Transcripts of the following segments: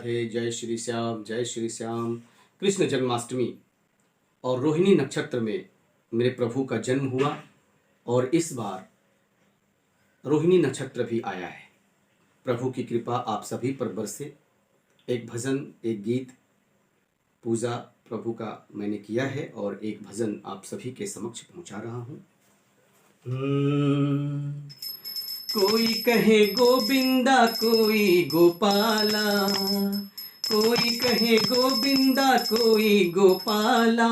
जय श्री श्याम, जय श्री श्याम। कृष्ण जन्माष्टमी और रोहिणी नक्षत्र में मेरे प्रभु का जन्म हुआ और इस बार रोहिणी नक्षत्र भी आया है। प्रभु की कृपा आप सभी पर बरसे। एक भजन, एक गीत, पूजा प्रभु का मैंने किया है और एक भजन आप सभी के समक्ष पहुंचा रहा हूं। कोई कहे गोविंदा, कोई गोपाला, कोई कहे गोविंदा, कोई गोपाला।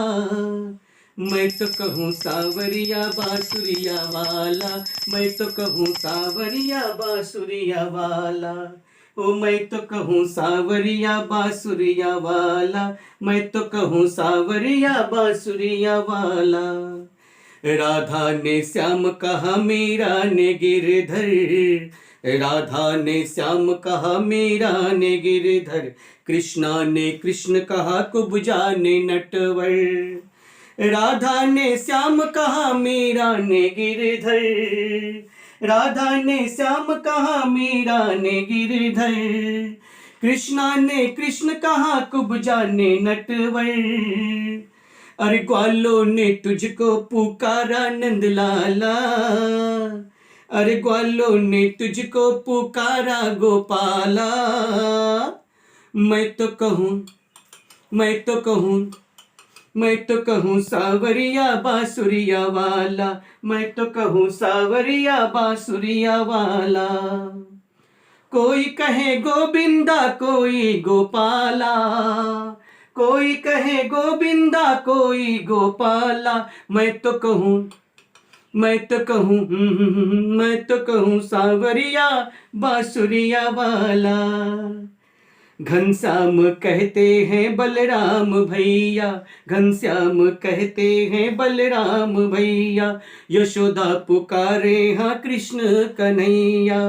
मैं तो कहूँ सावरिया बांसुरिया वाला, मैं तो कहूँ सावरिया बांसुरिया वाला। ओ मैं तो कहूँ सावरिया बांसुरिया वाला, मैं तो कहूँ सावरिया बांसुरिया वाला। राधा ने श्याम कहा मीरा ने गिरधर, राधा ने श्याम कहा मीरा ने गिरधर, कृष्णा ने कृष्ण कहा कुब्जा ने नटवर। राधा ने श्याम कहा मीरा ने गिरधर, राधा ने श्याम कहा मीरा ने गिरधर, कृष्णा ने कृष्ण कहा कुब्जा ने नटवर। अरे ग्वालों ने तुझको पुकारा नंदलाला, अरे ग्वालों ने तुझको पुकारा गोपाला। मैं तो कहूँ, मैं तो कहूँ, मैं तो कहूँ सावरिया बांसुरिया वाला, मैं तो कहूँ सावरिया बांसुरिया वाला। कोई कहे गोविंदा, कोई गोपाला, कोई कहे गोविंदा, कोई गोपाला। मैं तो कहूँ, मैं तो कहूँ, मैं तो कहूँ सावरिया बांसुरिया वाला। घनश्याम कहते हैं बलराम भैया, घनश्याम कहते हैं बलराम भैया, यशोदा पुकारे हाँ कृष्ण कन्हैया।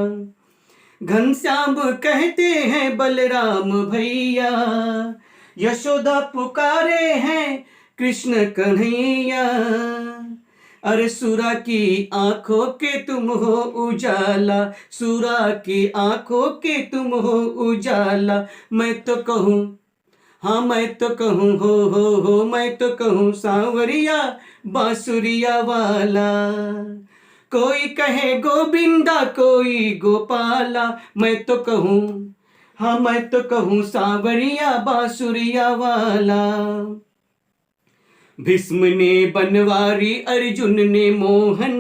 घनश्याम कहते हैं बलराम भैया, यशोदा पुकारे हैं कृष्ण कन्हैया। अरे सुरा की आंखों के तुम हो उजाला, सुरा की आंखों के तुम हो उजाला। मैं तो कहूँ, हाँ मैं तो कहूँ, हो मैं तो कहूँ सांवरिया बांसुरिया वाला। कोई कहे गोविंदा, कोई गोपाला। मैं तो कहूँ, हाँ मैं तो कहूँ सांवरिया बांसुरिया वाला। भीष्म ने बनवारी अर्जुन ने मोहन,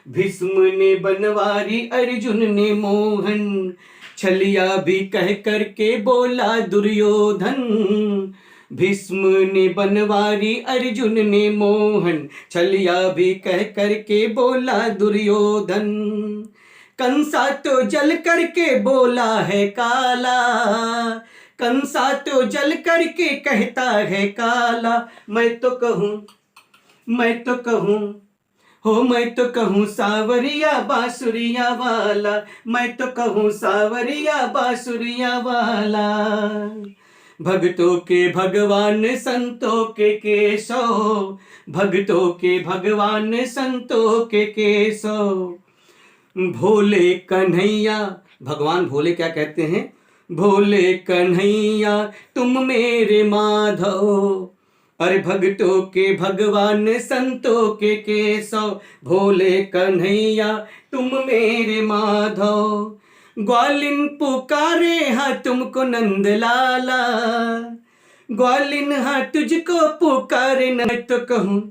भीष्म ने बनवारी अर्जुन ने मोहन, छलिया भी कह करके बोला दुर्योधन। भीष्म ने बनवारी अर्जुन ने मोहन, छलिया भी कह करके बोला दुर्योधन। कंसा तो जल करके बोला है काला, कंसा तो जल करके कहता है काला। मैं तो कहूँ, मैं तो कहूँ, हो मैं तो कहूँ सावरिया बांसुरिया वाला, मैं तो कहूँ सावरिया बांसुरिया वाला। भक्तों के भगवान संतों के केशव, भक्तों के भगवान संतों के केशव। भोले कन्हैया, भगवान भोले क्या कहते हैं? भोले कन्हैया तुम मेरे माधव। अरे भक्तों के भगवान संतों के केशव, भोले कन्हैया तुम मेरे माधव। ग्वालिन पुकारे हाँ तुमको नंदलाला, ग्वालिन हाँ तुझको पुकारे। मैं तो कहूँ,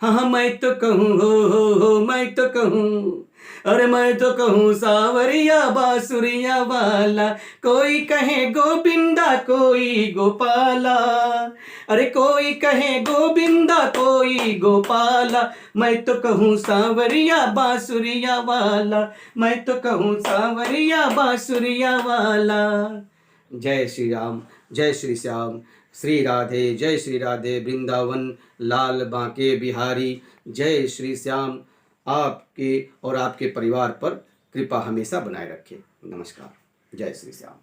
हाँ मैं तो कहूँ, हो मैं तो कहूँ, अरे मैं तो कहूँ सावरिया बांसुरिया वाला। कोई कहे गोविंदा, कोई गोपाला, अरे कोई कहे गोविंदा, कोई गोपाला। मैं तो कहूँ सावरिया बांसुरिया वाला, मैं तो कहूँ सावरिया बांसुरिया वाला। जय श्री राम, जय श्री श्याम। श्री राधे, जय श्री राधे। वृंदावन लाल बांके बिहारी। जय श्री श्याम। आपके और आपके परिवार पर कृपा हमेशा बनाए रखे। नमस्कार। जय श्री श्याम।